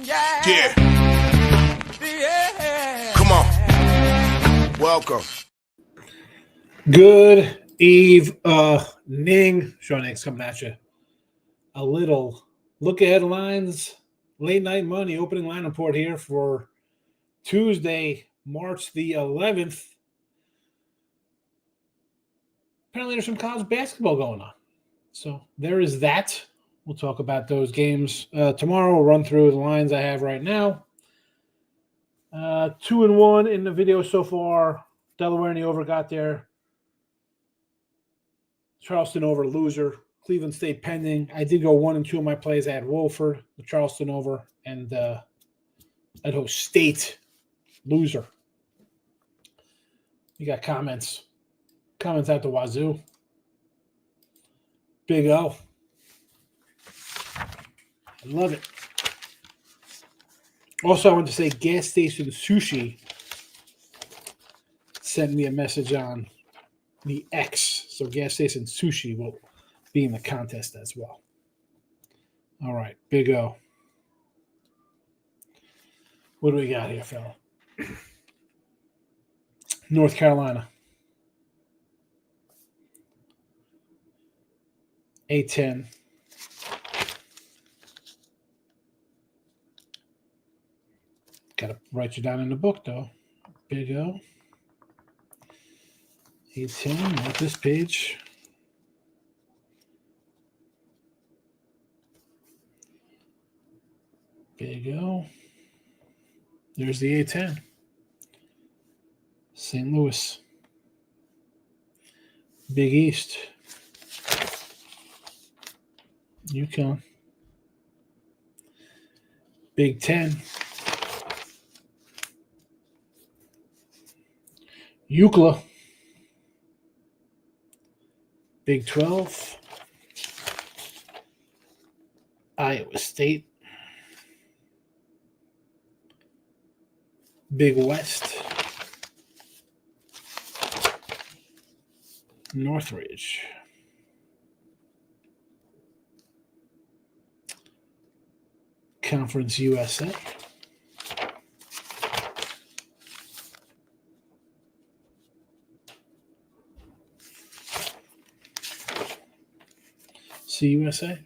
Yeah. Come on. Welcome. Good evening. Sean X coming at you. A little look ahead lines, late night money opening line report here for Tuesday, March the 11th. Apparently, there's some college basketball going on. So there is that. We'll talk about those games tomorrow. We'll run through the lines I have right now. 2-1 in the video so far. Delaware in the over got there. Charleston over, loser. Cleveland State pending. I did go 1-2 in my plays. I had Wolford, the Charleston over, and Idaho State, loser. You got comments. Comments at the wazoo. Big O. I love it. Also, I want to say Gas Station Sushi sent me a message on the X. So Gas Station Sushi will be in the contest as well. All right, Big O. What do we got here, fella? North Carolina. A10. Got to write you down in the book, though. Big O. A10, not this page. Big O. There's the A10. St. Louis. Big East. UConn. Big 10. UCLA. Big 12. Iowa State. Big West. Northridge. Conference USA. CUSA.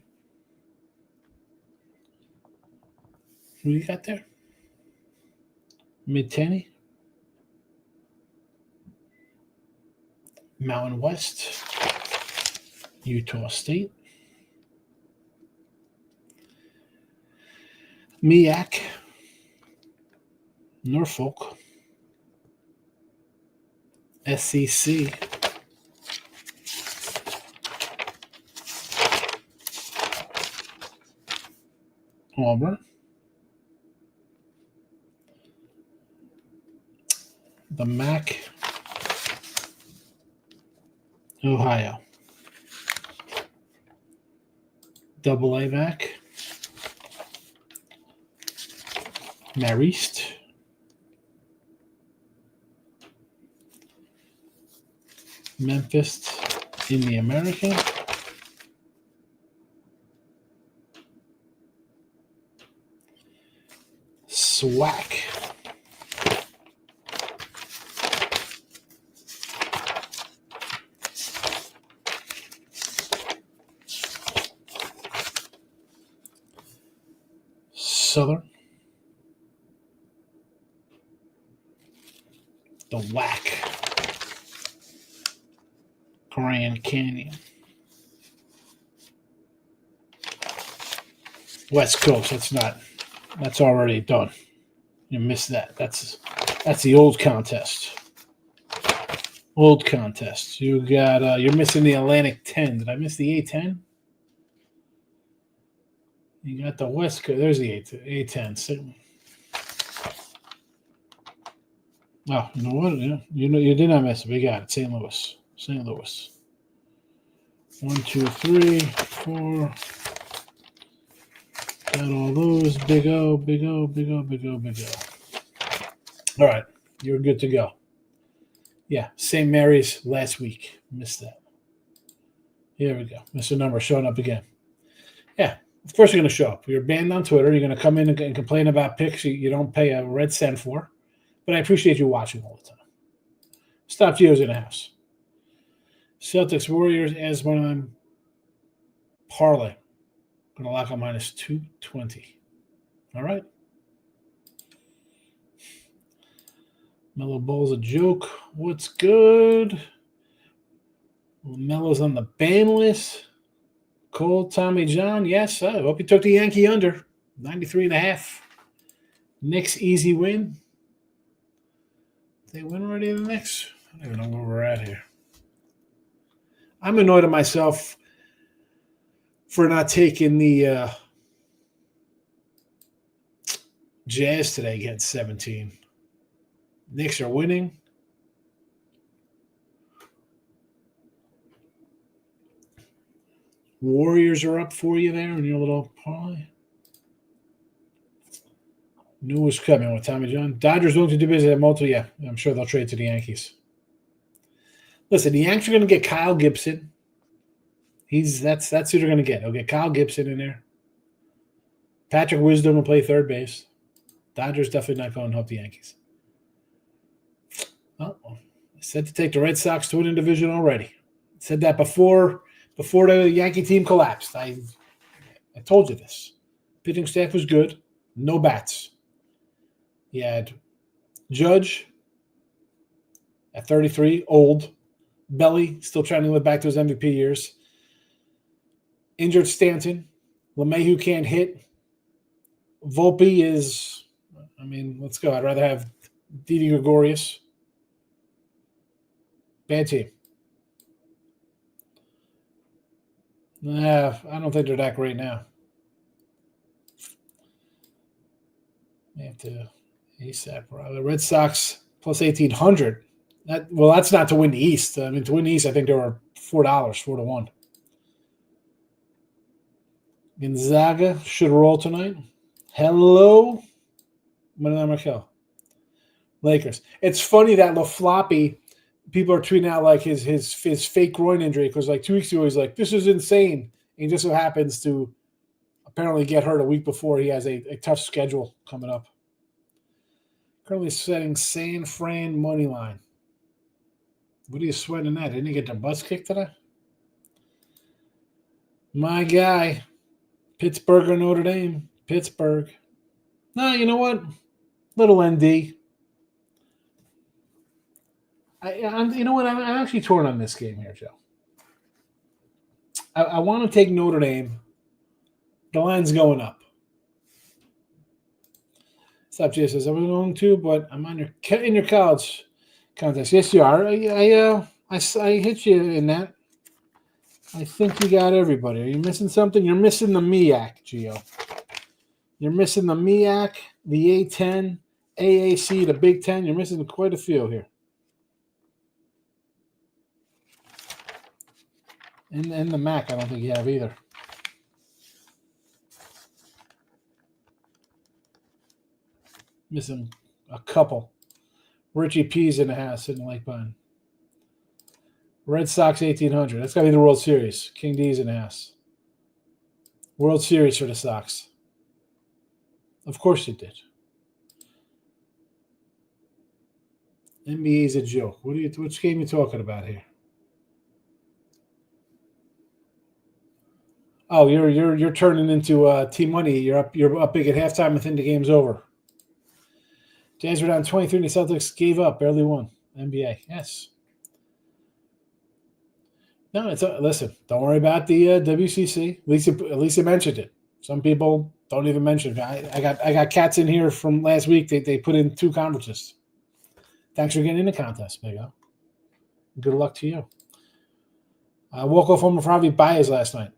Who you got there? Mid-Tenney. Mountain West. Utah State. MEAC. Norfolk. SEC. Auburn. The MAC. Ohio. Double A MAC. Marist. Memphis in the American. SWAC. Southern. The WAC. Grand Canyon. West Coast, that's already done. You missed that. That's the old contest. Old contest. You got you're missing the Atlantic 10. Did I miss the A10? You got the West Coast. There's the A10. So, oh, you know what? You did not miss it. We got it. St. Louis. St. Louis. 1, 2, 3, 4. Got all those. Big O, Big O, Big O, Big O, Big O. All right. You're good to go. Yeah. St. Mary's last week. Missed that. Here we go. Mr. Number showing up again. Yeah. Of course, you're going to show up. You're banned on Twitter. You're going to come in and complain about picks you don't pay a red cent for. But I appreciate you watching all the time. Stop Geo's in the house. Celtics Warriors as one of them. Parlay. Going to lock on minus 220. All right. Mellow Bowl's a joke. What's good? Mello's on the ban list. Cole, Tommy John, yes. I hope he took the Yankee under. 93.5. Knicks easy win. They win already in the Knicks? I don't even know where we're at here. I'm annoyed at myself for not taking the Jazz today against 17. Knicks are winning. Warriors are up for you there in your little parlay. Knew was coming with Tommy John. Dodgers willing to do business at multiple. Yeah, I'm sure they'll trade to the Yankees. Listen, the Yankees are going to get Kyle Gibson. That's who they're going to get. They'll get Kyle Gibson in there. Patrick Wisdom will play third base. Dodgers definitely not going to help the Yankees. Oh, I said to take the Red Sox to win a division already. I said that before the Yankee team collapsed. I told you this. Pitching staff was good. No bats. You had Judge at 33, old. Belly still trying to live back to his MVP years. Injured Stanton. LeMahieu can't hit. Volpe is, let's go. I'd rather have Didi Gregorius. Bad team. Nah, I don't think they're that great now. They have to ASAP. The Red Sox plus 1,800. That's not to win the East. To win the East, I think they were $4, 4-1. Gonzaga should roll tonight. Hello, Markel. Lakers. It's funny that LaFloppy, people are tweeting out like his fake groin injury because like 2 weeks ago he's like, this is insane. And he just so happens to apparently get hurt a week before he has a tough schedule coming up. Currently setting San Fran money line. What are you sweating at? Didn't he get their butts kicked today? My guy, Pittsburgh or Notre Dame? Pittsburgh. No, you know what? Little ND. You know what? I'm actually torn on this game here, Joe. I want to take Notre Dame. The line's going up. Stop Jay says, I was going to, but I'm in your college contest. Yes, you are. I hit you in that. I think you got everybody. Are you missing something? You're missing the MEAC, Gio. You're missing the MEAC, the A10, AAC, the Big Ten. You're missing quite a few here. And the MAC, I don't think you have either. Missing a couple. Richie P's in the house sitting Lake Pine. Red Sox 1,800. That's got to be the World Series. King D's in the house. World Series for the Sox. Of course it did. NBA's a joke. Which game are you talking about here? Oh, you're turning into team money. You're up big at halftime. I think the game's over. Jazz were down 23, and the Celtics gave up, barely won. NBA, yes. No, listen. Don't worry about the WCC. At least you mentioned it. Some people don't even mention it. I got cats in here from last week. They put in 2 conferences. Thanks for getting in the contest, Big O. Good luck to you. Walk-off home for Javi Baez last night.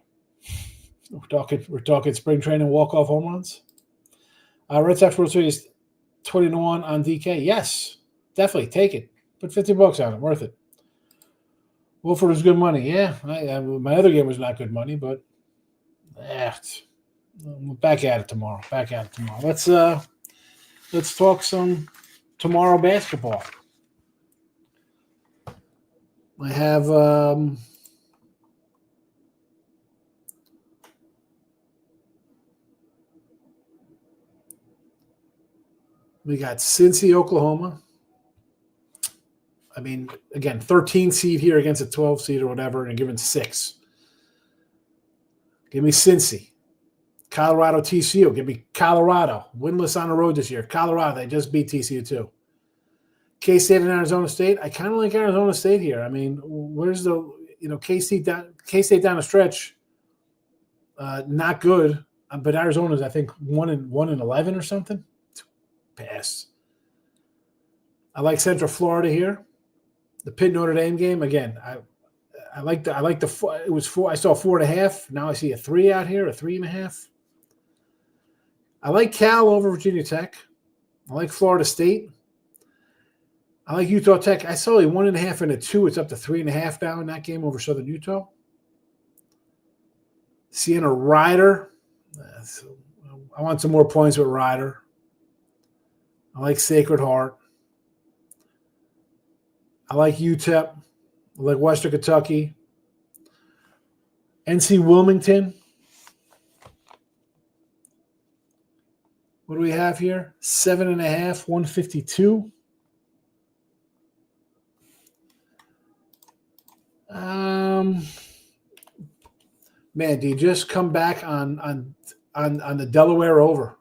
We're talking spring training walk-off home runs. Red Sox World Series 20-1 on DK. Yes, definitely take it. Put $50 on it. Worth it. Wolford was good money. Yeah, my other game was not good money, but back at it tomorrow. Let's talk some tomorrow basketball. I have We got Cincy, Oklahoma. I mean, again, 13 seed here against a 12 seed or whatever, and given 6. Give me Cincy. Colorado, TCU. Give me Colorado. Winless on the road this year. Colorado, they just beat TCU too. K-State and Arizona State. I kind of like Arizona State here. I mean, where's the K-State down the stretch? Not good, but Arizona's I think 1-11 or something. Pass. I like Central Florida here. The Pitt Notre Dame game again. I like the it was 4. I saw 4.5. Now I see a 3 out here, a 3.5. I like Cal over Virginia Tech. I like Florida State. I like Utah Tech. I saw a 1.5 and a 2. It's up to 3.5 now in that game over Southern Utah. Sienna Ryder. I want some more points with Ryder. I like Sacred Heart. I like UTEP. I like Western Kentucky. NC Wilmington. What do we have here? 7.5, 152. Man, do you just come back on the Delaware over?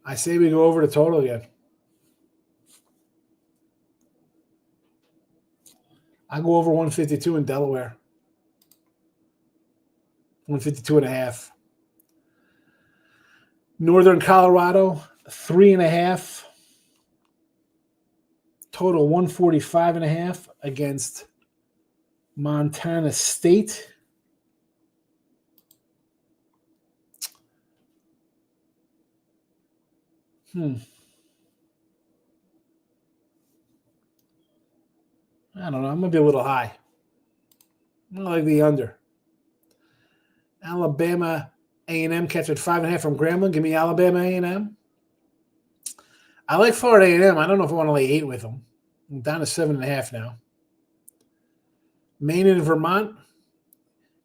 I say we go over the total again. I go over 152 in Delaware. 152.5. Northern Colorado, 3.5. Total 145.5 against Montana State. I don't know. I'm going to be a little high. I like the under. Alabama A&M catching 5.5 from Grambling. Give me Alabama A&M. I like Florida A&M. I don't know if I want to lay 8 with them. I'm down to 7.5 now. Maine and Vermont.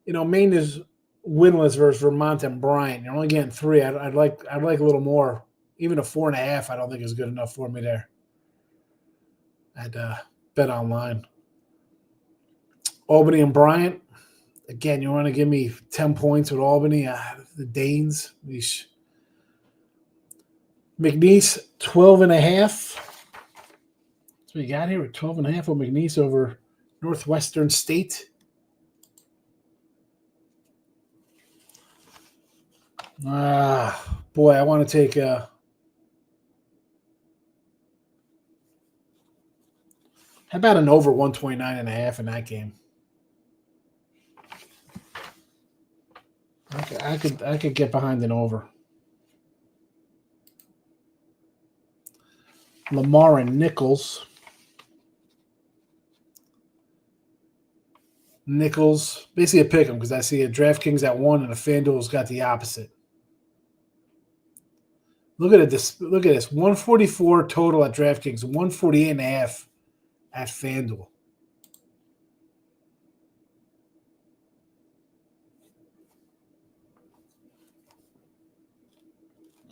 Maine is winless versus Vermont and Bryant. You're only getting 3. I'd like a little more. Even a 4.5, I don't think is good enough for me there. I'd bet online. Albany and Bryant. Again, you want to give me 10 points with Albany. The Danes. McNeese, 12.5. So we got here with 12.5 with McNeese over Northwestern State. Boy, I want to take how about an over 129.5 in that game? I could get behind an over. Lamar and Nichols. Basically a pick 'em because I see a DraftKings at 1 and a FanDuel's got the opposite. Look at this. 144 total at DraftKings, 148.5 at FanDuel.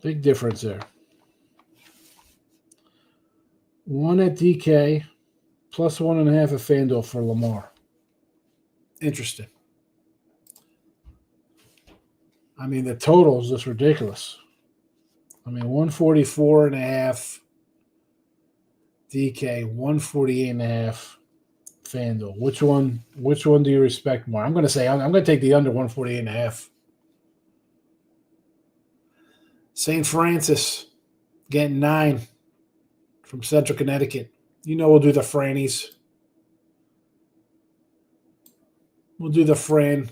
Big difference there. 1 at DK, plus 1.5 at FanDuel for Lamar. Interesting. I mean, the total is just ridiculous. I mean, 144.5 DK, 148.5 FanDuel. Which one do you respect more? I'm going to say I'm going to take the under 148.5. St. Francis getting 9 from Central Connecticut. We'll do the Frannies. We'll do the Fran.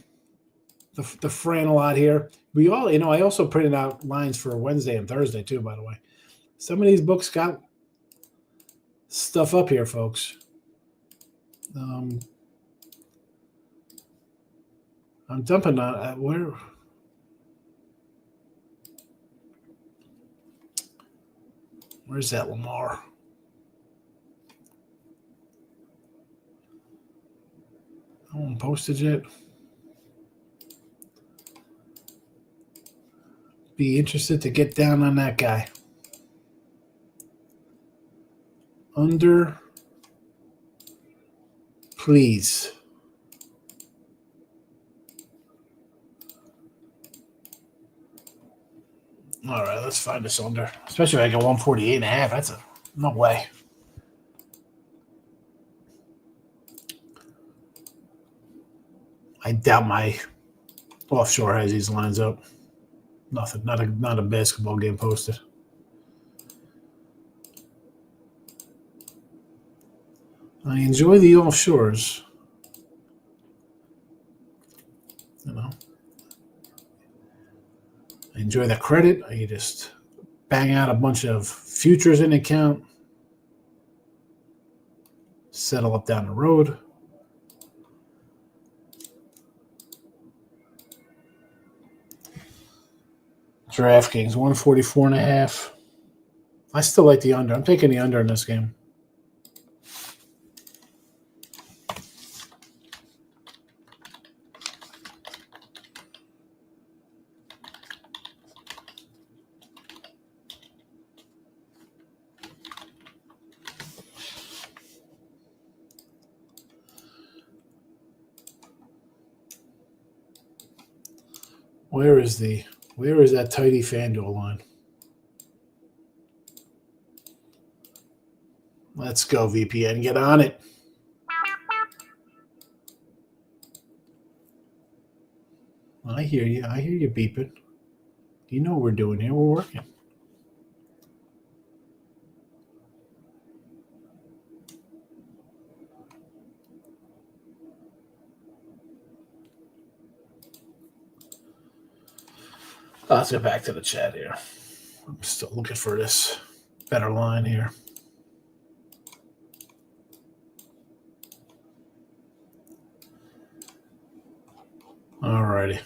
The Fran a lot here. We all, I also printed out lines for Wednesday and Thursday too, by the way. Some of these books got stuff up here, folks. I'm dumping on where. Where's that Lamar? I haven't posted yet. be interested to get down on that guy. Under, please. All right, let's find this under. Especially if I get 148.5. That's no way. I doubt my offshore has these lines up. Nothing. Not a basketball game posted. I enjoy the offshores. You know. I enjoy the credit. You just bang out a bunch of futures in account. Settle up down the road. DraftKings 144.5. I still like the under. I'm taking the under in this game. Where is that tidy FanDuel line? Let's go, VPN. Get on it. I hear you. I hear you beeping. You know what we're doing here. We're working. Let's get back to the chat here. I'm still looking for this better line here. All righty.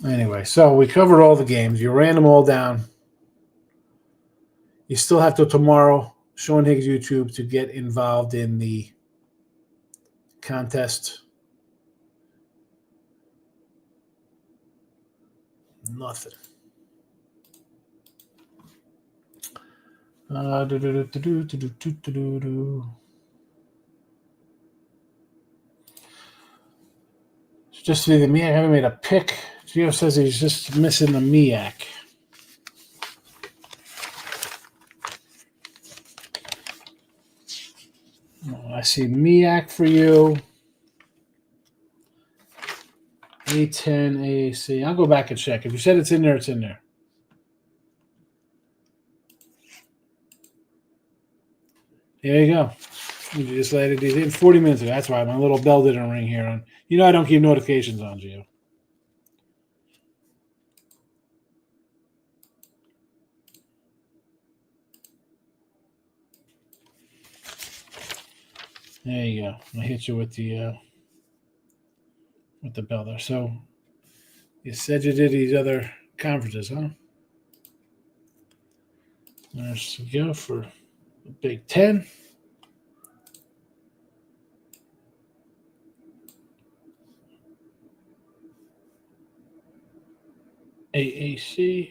Anyway, so we covered all the games. You ran them all down. You still have till tomorrow, Sean Higgs YouTube, to get involved in the contest. Nothing. Just the Miak. I haven't made a pick. Gio says he's just missing the Miak. I see Miak for you. A10, AAC. I'll go back and check. If you said it's in there, it's in there. There you go. You just landed these in 40 minutes ago. That's why my little bell didn't ring here. I don't keep notifications on, Gio. There you go. I hit you with the bell there. So you said you did these other conferences, huh? There's we go for the Big Ten. AAC.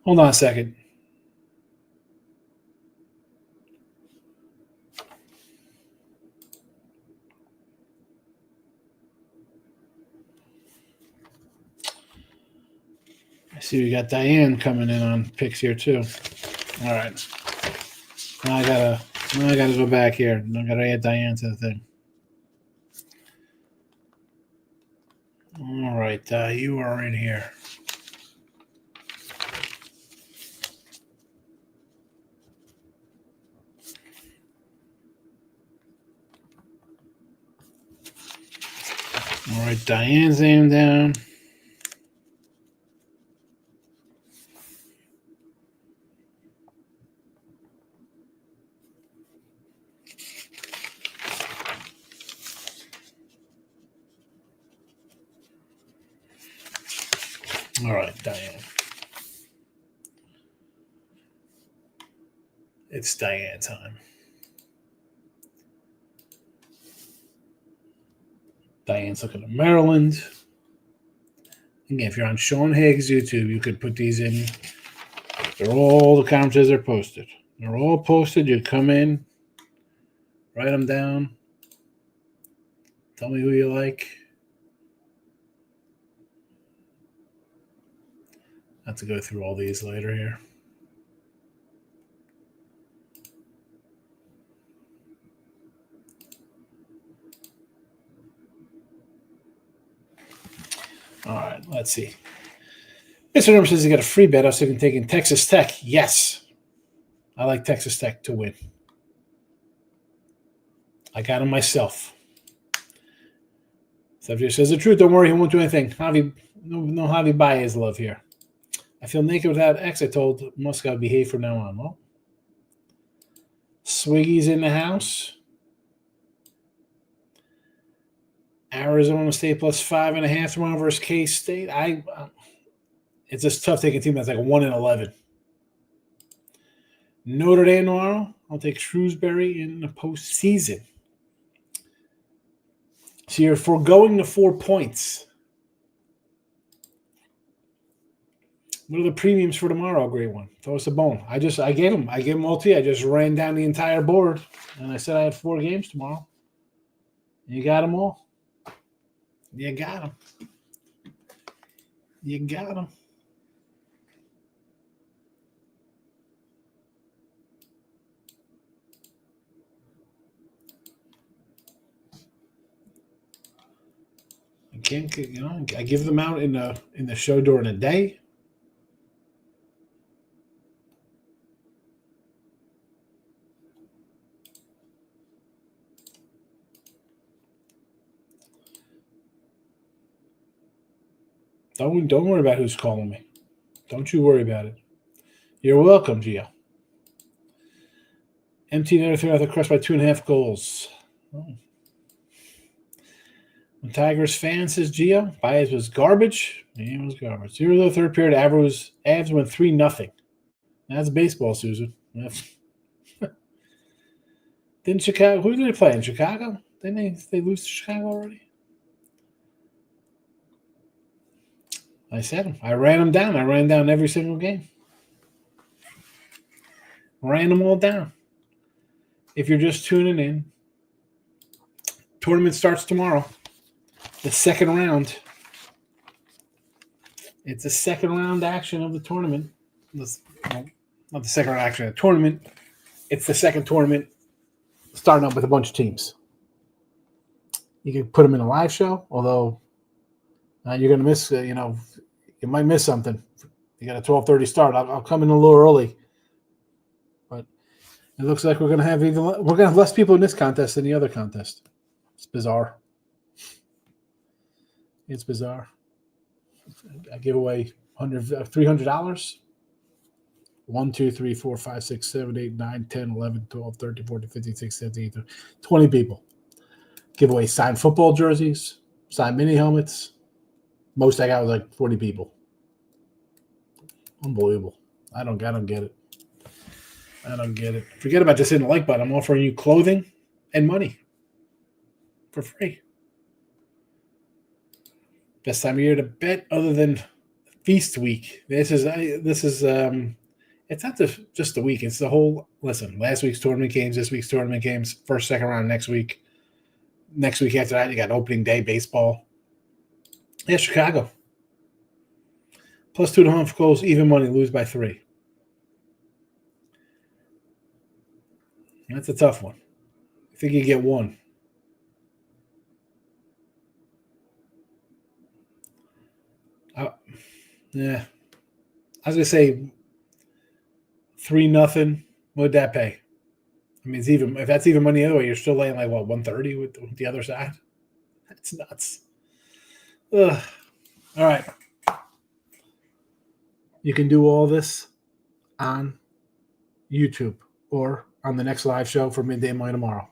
Hold on a second. I see we got Diane coming in on picks here too. All right. Now I gotta go back here. I gotta add Diane to the thing. All right, you are in here. All right, Diane's name down. All right, Diane. It's Diane time. Diane's looking at Maryland. Again, if you're on Sean Haig's YouTube, you could put these in. All the conferences are posted. They're all posted. You come in, write them down. Tell me who you like. I have to go through all these later here. All right, let's see. Mr. Number says he got a free bet. I was thinking taking Texas Tech. Yes. I like Texas Tech to win. I got him myself. Subject says the truth. Don't worry, he won't do anything. Javi, no Javi Baez love here. I feel naked without X. I told Moscow behave from now on. Well, Swiggy's in the house. Arizona State plus 5.5 tomorrow versus K-State. It's just tough taking a team that's like 1-11. Notre Dame tomorrow. I'll take Shrewsbury in the postseason. So you're foregoing the 4 points. What are the premiums for tomorrow? Great one. Throw us a bone. I gave them all to you. I just ran down the entire board, and I said I had 4 games tomorrow. You got them all. You got them. You got them. I give them out in the show during the day. Don't worry about who's calling me. Don't you worry about it. You're welcome, Gio. Empty netter throughout the crust by 2.5 goals. Oh. When Tigers fan says Gio, Baez was garbage. Yeah, it was garbage. 0 third period. Avs went 3-0. That's baseball, Susan. Didn't Chicago? Who did they play in Chicago? Didn't they lose to Chicago already? I said them. I ran them down. I ran down every single game. Ran them all down. If you're just tuning in, tournament starts tomorrow. The second round. It's the second round action of the tournament. Not the second round action of the tournament. It's the second tournament starting up with a bunch of teams. You can put them in a live show, although you're going to miss, you might miss something. You got a 12:30 start. I'll come in a little early. But it looks like we're going to have less people in this contest than the other contest. It's bizarre. It's bizarre. I give away $300. 1, 2, 3, 4, 5, 6, 7, 8, 9, 10, 11, 12, 13, 14, 15, 16, 17, 20 people. Give away signed football jerseys, signed mini helmets. Most I got was like 40 people. Unbelievable. I don't get it. I don't get it. Forget about this in the like button. I'm offering you clothing and money for free. Best time of year to bet other than feast week. This is it's not just the week. It's the whole. Listen, last week's tournament games, this week's tournament games, first, second round next week. Next week after that, you got opening day baseball. Yeah, Chicago. Plus 2.5 goals, even money, lose by 3. That's a tough one. I think you get 1. Yeah. I was going to say 3-0. What would that pay? I mean, if that's even money the other way, you're still laying like, 130 with the other side? That's nuts. Ugh. All right. You can do all this on YouTube or on the next live show for Midday Money tomorrow.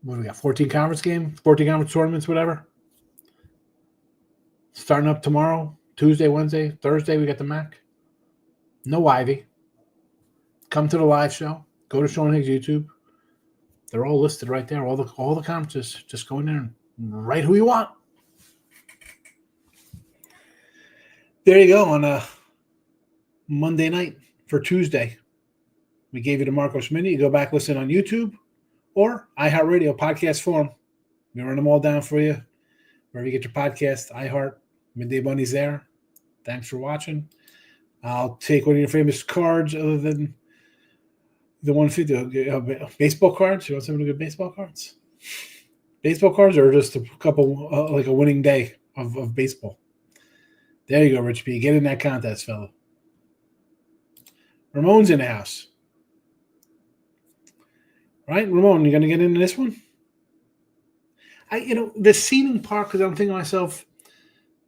What do we got? 14 conference tournaments, whatever. Starting up tomorrow, Tuesday, Wednesday, Thursday, we got the MAC. No Ivy. come to the live show. Go to Sean Higgs YouTube. They're all listed right there. All the conferences. Just go in there and write who you want. There you go on a Monday night for Tuesday. We gave you the Marcos Mini. You go back, listen on YouTube or iHeartRadio podcast form. We run them all down for you. Wherever you get your podcast, iHeart, Midday Bunny's there. Thanks for watching. I'll take one of your famous cards other than the 150 baseball cards. You want some good baseball cards? Baseball cards or just a couple, like a winning day of baseball? There you go, Rich P. Get in that contest, fella. Ramon's in the house. Right, Ramon, you going to get into this one? The seeding part, because I'm thinking to myself,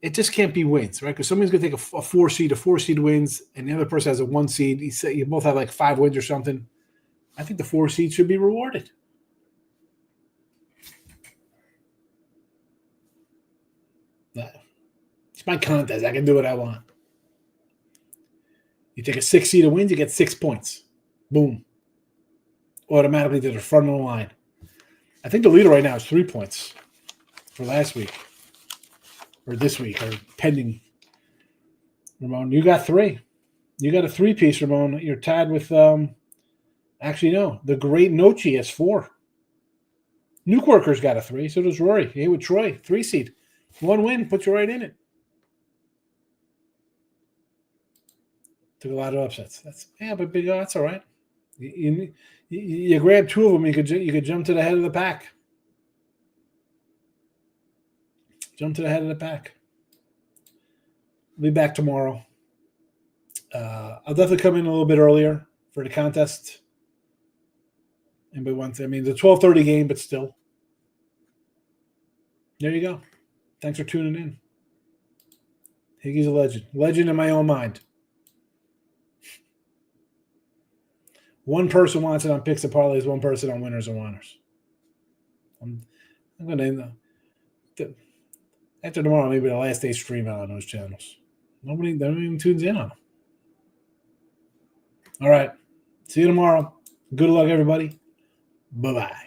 it just can't be wins, right? Because somebody's going to take a 4 seed wins, and the other person has a 1 seed. You both have like 5 wins or something. I think the 4 seed should be rewarded. It's my contest. I can do what I want. You take a 6 seed of wins, you get 6 points. Boom. Automatically to the front of the line. I think the leader right now is 3 points for last week. Or this week, or pending. Ramon, you got 3. You got a 3-piece, Ramon. You're tied with, actually, no. The great Nochi has 4. Newquarker's got a 3. So does Rory. Hey, with Troy, 3 seed. 1 win, puts you right in it. Took a lot of upsets. But big, that's all right. You grab 2 of them, you could jump to the head of the pack. Jump to the head of the pack. I'll be back tomorrow. I'll definitely come in a little bit earlier for the contest. Anybody wants? I mean, the 12:30 game, but still. There you go. Thanks for tuning in. Higgy's a legend. Legend in my own mind. One person wants it on picks and parlays, one person on winners and whiners. I'm going to end after tomorrow, maybe the last day stream out on those channels. Nobody even tunes in on them. All right. See you tomorrow. Good luck, everybody. Bye-bye.